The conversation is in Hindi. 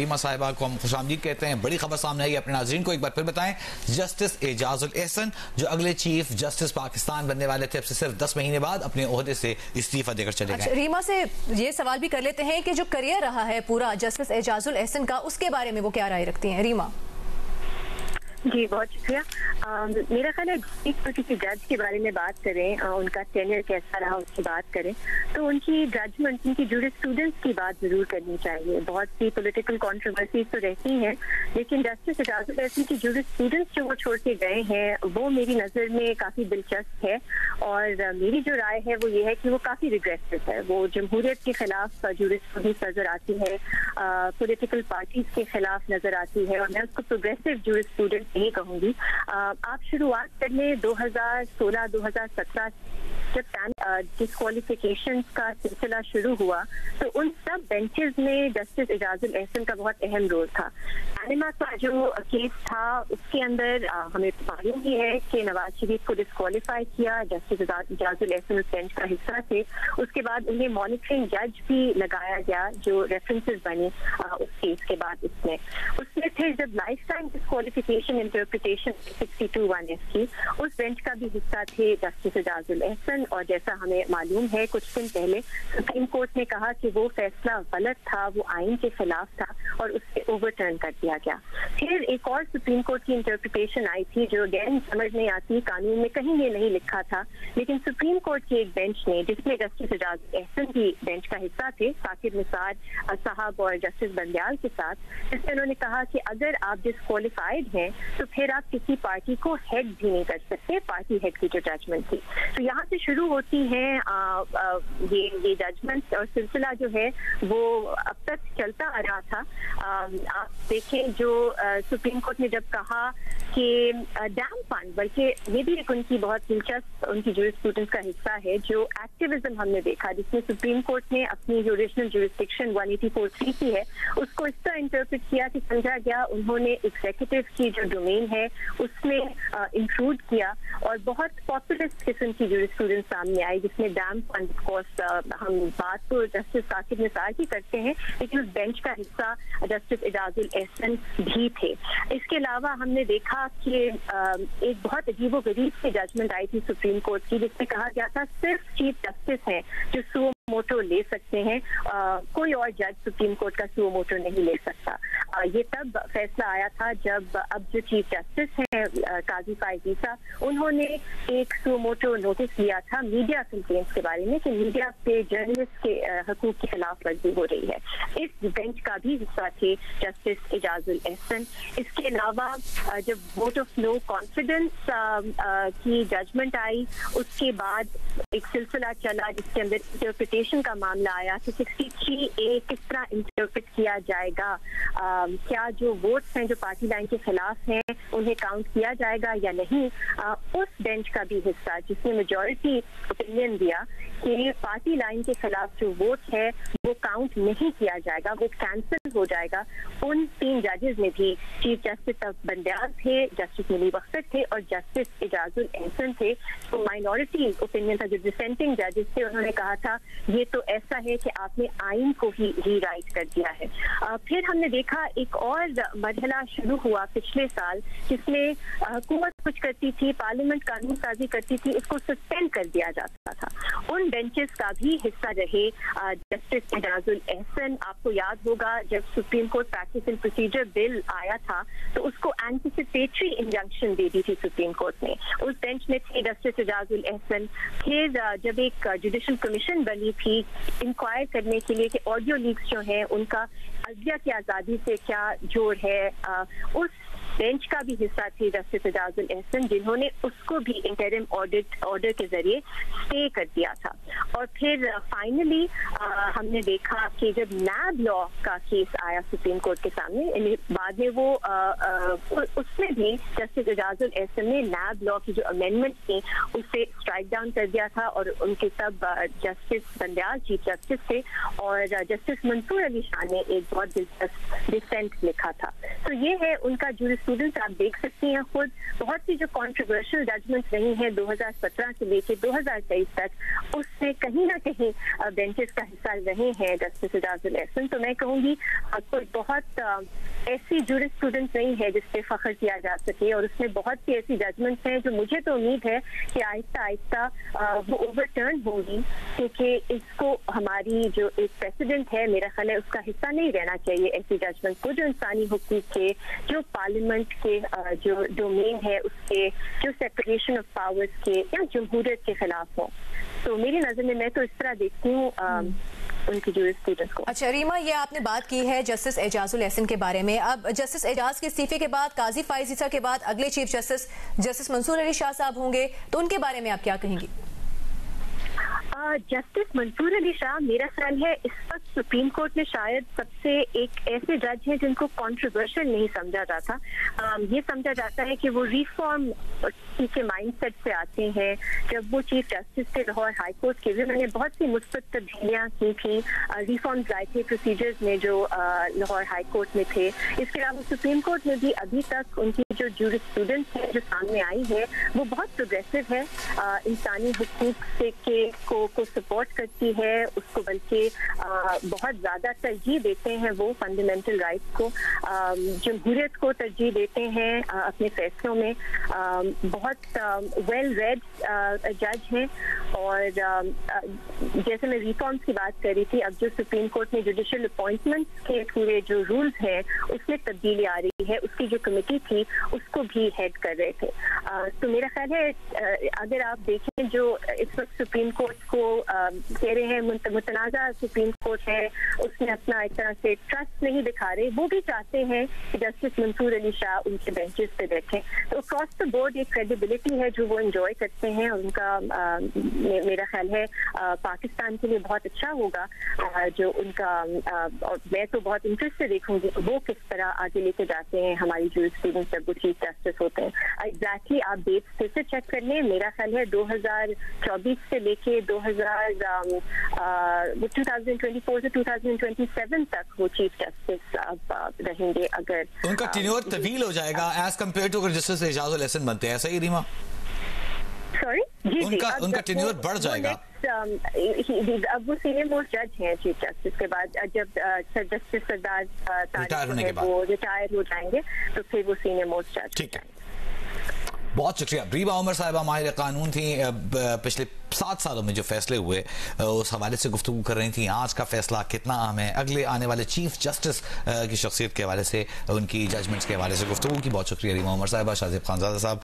रीमा साहिबा को हम खुशामदीद कहते हैं। बड़ी खबर सामने आई, अपने नाज़रीन को एक बार फिर बताएं। जस्टिस एजाजुल एहसन जो अगले चीफ जस्टिस पाकिस्तान बनने वाले थे, अब से सिर्फ 10 महीने बाद अपने ओहदे से इस्तीफा देकर चले गए। रीमा से ये सवाल भी कर लेते हैं कि जो करियर रहा है पूरा जस्टिस एजाजुल एहसन का, उसके बारे में वो क्या राय रखती हैं। रीमा जी बहुत शुक्रिया। मेरा ख्याल है किसी जज के बारे में बात करें, उनका टेन्योर कैसा रहा उसकी बात करें, तो उनकी जजमेंट, उनकी जूरिस्प्रूडेंस की बात जरूर करनी चाहिए। बहुत सी पॉलिटिकल कंट्रोवर्सीज तो रहती हैं, लेकिन जस्टिस एजाजुल एहसन की जूरिस्प्रूडेंस जो वो छोड़ के गए हैं वो मेरी नज़र में काफ़ी दिलचस्प है। और मेरी जो राय है वो ये है कि वो काफ़ी रिग्रेसिव है। वो जमहूरियत के खिलाफ जूरिस्प्रूडेंस नज़र आती है, पॉलिटिकल पार्टीज के खिलाफ नज़र आती है, और मैं उसको प्रोग्रेसिव जूरिस्प्रूडेंस नहीं कहूंगी। आप शुरुआत कर लें 2016-2017 जब डिस्क्वालिफिकेशन का सिलसिला शुरू हुआ, तो उन सब बेंचेस में जस्टिस एजाजुल एहसन का बहुत अहम रोल था। पैनामा का जो केस था उसके अंदर हमें मालूम ही है कि नवाज शरीफ को डिस्क्वालीफाई किया, जस्टिस एजाजुल एहसन उस बेंच का हिस्सा थे। उसके बाद उन्हें मॉनिटरिंग जज भी लगाया गया, जो रेफरेंसेस बने उस केस के बाद। उसमें थे जब लाइफ टाइम डिस्क्वालिफिकेशन इंटरप्रिटेशन 62(1) की, उस बेंच का भी हिस्सा थे जस्टिस एजाजुल एहसन। और जैसा हमें मालूम है कुछ दिन पहले सुप्रीम कोर्ट ने कहा कि वो फैसला गलत था, वो आइन के खिलाफ था, और उससे ओवरटर्न कर दिया गया। फिर एक और सुप्रीम कोर्ट की इंटरप्रिटेशन आई थी जो अगेन समझ नहीं आती, कानून में कहीं ये नहीं लिखा था, लेकिन सुप्रीम कोर्ट की एक बेंच ने, जिसमें जस्टिस एजाजुल एहसन भी बेंच का हिस्सा थे साकिब निसार साहब और जस्टिस बंदयाल के साथ, जिसमें उन्होंने कहा कि अगर आप डिस्क्वालिफाइड हैं तो फिर आप किसी पार्टी को हेड भी नहीं कर सकते, पार्टी हेड की जो जजमेंट थी। तो यहाँ से शुरू होती है ये जजमेंट, और सिलसिला जो है वो अब तक चलता आ रहा था। आप देखें जो सुप्रीम कोर्ट ने जब कहा कि डैम फंड, बल्कि ये भी एक उनकी बहुत दिलचस्प उनकी जूरिस्प्रूडेंस का हिस्सा है, जो एक्टिविज्म हमने देखा, जिसमें सुप्रीम कोर्ट ने अपनी जो ओरिजिनल जूरिस्डिक्शन 184(3) की है उसको इस तरह इंटरप्रेट किया कि समझा गया उन्होंने एग्जीक्यूटिव की जो डोमेन है उसमें इंक्लूड किया, और बहुत पॉपुलिस्ट किस्म की जूरिस्प्रूडेंस सामने आई, जिसमें डैम फंड कोर्स हम बात तो जस्टिस साकिब निसार की करते हैं, लेकिन उस बेंच का हिस्सा जस्टिस एजाजुल एहसन भी थे। इसके अलावा हमने देखा कि एक बहुत अजीबोगरीब सी जजमेंट आई थी सुप्रीम कोर्ट की, जिसमें कहा गया था सिर्फ चीफ जस्टिस हैं जो सुओ मोटो ले सकते हैं, कोई और जज सुप्रीम कोर्ट का सुओ मोटो नहीं ले सकता। ये तब फैसला आया था जब अब जो चीफ जस्टिस हैं काजी फाइज ईसा, उन्होंने एक सुओ मोटो नोटिस लिया था मीडिया कंप्लेंट्स के बारे में कि मीडिया पे जर्नलिस्ट के हकूक की खिलाफ वर्जी हो रही है। इस बेंच का भी हिस्सा थे जस्टिस एजाजुल एहसन। इसके अलावा जब वोट ऑफ नो कॉन्फिडेंस की जजमेंट आई, उसके बाद एक सिलसिला चला जिसके अंदर इंटरप्रिटेशन का मामला आया कि 63A किस तरह इंटरप्रेट किया जाएगा, क्या जो वोट्स हैं जो पार्टी लाइन के खिलाफ हैं उन्हें काउंट किया जाएगा या नहीं। उस बेंच का भी हिस्सा जिसने मेजॉरिटी ओपिनियन दिया कि पार्टी लाइन के खिलाफ जो वोट है वो काउंट नहीं किया जाएगा, वो कैंसिल हो जाएगा। उन 3 जजेस में भी चीफ जस्टिस बंदयाल थे, जस्टिस मुनीब अख्तर थे और जस्टिस एजाजुल एहसन थे। तो माइनॉरिटी ओपिनियन था, जो डिसेंटिंग जजेस थे, उन्होंने कहा था ये तो ऐसा है कि आपने आइन को ही रीराइट कर दिया है। फिर हमने देखा एक और मरहला शुरू हुआ पिछले साल, जिसमें हुकूमत कुछ करती थी, पार्लियामेंट कानून साजी करती थी, उसको सस्पेंड कर दिया जाता था। उन बेंचेस का भी हिस्सा रहे जस्टिस एजाजुल एहसन। आपको याद होगा जब supreme court practice and procedure bill आया था तो उसको एंटिसिपेटरी इंजंक्शन दे दी थी सुप्रीम कोर्ट ने। उस बेंच में थे जस्टिस एजाजुल एहसन। फिर जब एक जुडिशल कमीशन बनी थी इंक्वायर करने के लिए कि ऑडियो लीक्स जो है उनका अदलिया की आज़ादी से क्या जोड़ है, उस बेंच का भी हिस्सा थे जस्टिस एजाजुल एहसन, जिन्होंने उसको भी इंटरिम ऑर्डर के जरिए स्टे कर दिया था। और फिर फाइनली हमने देखा कि जब नैब लॉ का केस आया सुप्रीम कोर्ट के सामने, बाद में वो उसमें भी जस्टिस एजाजुल एहसन ने नैब लॉ की जो अमेंडमेंट थी उसे स्ट्राइक डाउन कर दिया था, और उनके तब जस्टिस बंदयाल चीफ जस्टिस थे और जस्टिस मंसूर अली शाह ने एक बहुत दिलचस्प डिसेंट लिखा था। तो ये है उनका स्टूडेंट्स आप देख सकती हैं खुद, बहुत सी जो कंट्रोवर्शियल जजमेंट्स रही हैं 2017 से लेकर 2023 तक, उससे कहीं ना कहीं बेंचेस का हिस्सा रहे हैं जस्टिस एजाजुल एहसन। तो मैं कहूँगी कोई बहुत ऐसी जूरिस्प्रूडेंस नहीं है जिस पे फख्र किया जा सके, और उसमें बहुत सी ऐसी जजमेंट्स हैं जो मुझे तो उम्मीद है कि आहिस्ता आहिस्ता वो ओवरटर्न होंगी, क्योंकि इसको हमारी जो एक प्रेसिडेंट है मेरा ख्याल है उसका हिस्सा नहीं रहना चाहिए ऐसी जजमेंट को जो इंसानी हुकूक के, जो पार्लियामेंट के जो डोमेन है उसके, जो सेपरेशन ऑफ पावर्स के या जमहूरियत के खिलाफ हो। तो मेरी नजर में मैं तो इस तरह देखती हूँ उनकी जूरिस्प्रूडेंस को। अच्छा रीमा, ये आपने बात की है जस्टिस एजाजुल एहसन के बारे में। अब जस्टिस एजाज के इस्तीफे के बाद, काजी फाइज ईसा के बाद अगले चीफ जस्टिस मंसूर अली शाह साहब होंगे, तो उनके बारे में आप क्या कहेंगी? जस्टिस मंसूर अली शाह मेरा ख्याल है इस वक्त सुप्रीम कोर्ट में शायद सबसे एक ऐसे जज हैं जिनको कंट्रोवर्शियल नहीं समझा जाता। ये समझा जाता है कि वो रिफॉर्म के माइंडसेट से आते हैं। जब वो चीफ जस्टिस थे लाहौर हाई कोर्ट के, उन्होंने बहुत सी मुस्बत तब्दीलियाँ की थी, रिफॉर्म्स लाए थे प्रोसीजर्स में जो लाहौर हाई कोर्ट में थे। इसके अलावा सुप्रीम कोर्ट में भी अभी तक उनकी जो जूरिस्प्रूडेंस है जो सामने आई है वो बहुत प्रोग्रेसिव है, इंसानी हुकूक से को सपोर्ट करती है, उसको बल्कि बहुत ज़्यादा तरजीह देते हैं वो फंडामेंटल राइट्स को, जमहूरियत को तरजीह देते हैं अपने फैसलों में। बहुत वेल रेड जज हैं, और जैसे मैं रिफॉर्म्स की बात कर रही थी, अब जो सुप्रीम कोर्ट में जुडिशल अपॉइंटमेंट्स के पूरे जो रूल्स हैं उसमें तब्दीली आ रही है, उसकी जो कमेटी थी उसको भी हेड कर रहे थे। तो मेरा ख्याल है अगर आप देखें जो इस वक्त सुप्रीम कोर्ट को कह रहे हैं मुतनाज़ा सुप्रीम कोर्ट है, उसमें अपना एक तरह से ट्रस्ट नहीं दिखा रहे, वो भी चाहते हैं कि जस्टिस मंसूर अली शाह उनके बेंचेस पे बैठें। तो अक्रॉस द बोर्ड एक क्रेडिबिलिटी है जो वो एंजॉय करते हैं, और उनका मेरा ख्याल है पाकिस्तान के लिए बहुत अच्छा होगा जो उनका, और मैं तो बहुत इंटरेस्ट से देखूंगी वो किस तरह आगे लेके जाते हैं हमारी जूरिस्प्रूडेंस जब वो चीफ जस्टिस होते हैं। एग्जैक्टली आप डेट फिर से चेक कर लें, मेरा ख्याल है 2024 से लेके 2024 से 2027 तक वो चीफ जस्टिस रहेंगे। अगर उनका टेन्योर तवील हो जाएगा एज कम्पेयर टू अगर जस्टिस एजाजुल एहसन बनते हैं, ऐसा ही रीमा? सॉरी जी, उनका टेन्योर बढ़ जाएगा। अब वो सीनियर मोस्ट जज हैं चीफ जस्टिस के बाद, जब जस्टिस सरदार वो रिटायर हो जाएंगे तो फिर वो सीनियर मोस्ट जज। ठीक है, बहुत शुक्रिया। रीमा उमर साहिबा माहिर कानून थी, पिछले 7 सालों में जो फैसले हुए उस हवाले से गुफ्तगू कर रही थी। आज का फैसला कितना अहम है, अगले आने वाले चीफ जस्टिस की शख्सियत के हवाले से, उनकी जजमेंट्स के हवाले से गुफ्तगू की। बहुत शुक्रिया रीमा उमर साहिबा। शाजिब खानजादा साहब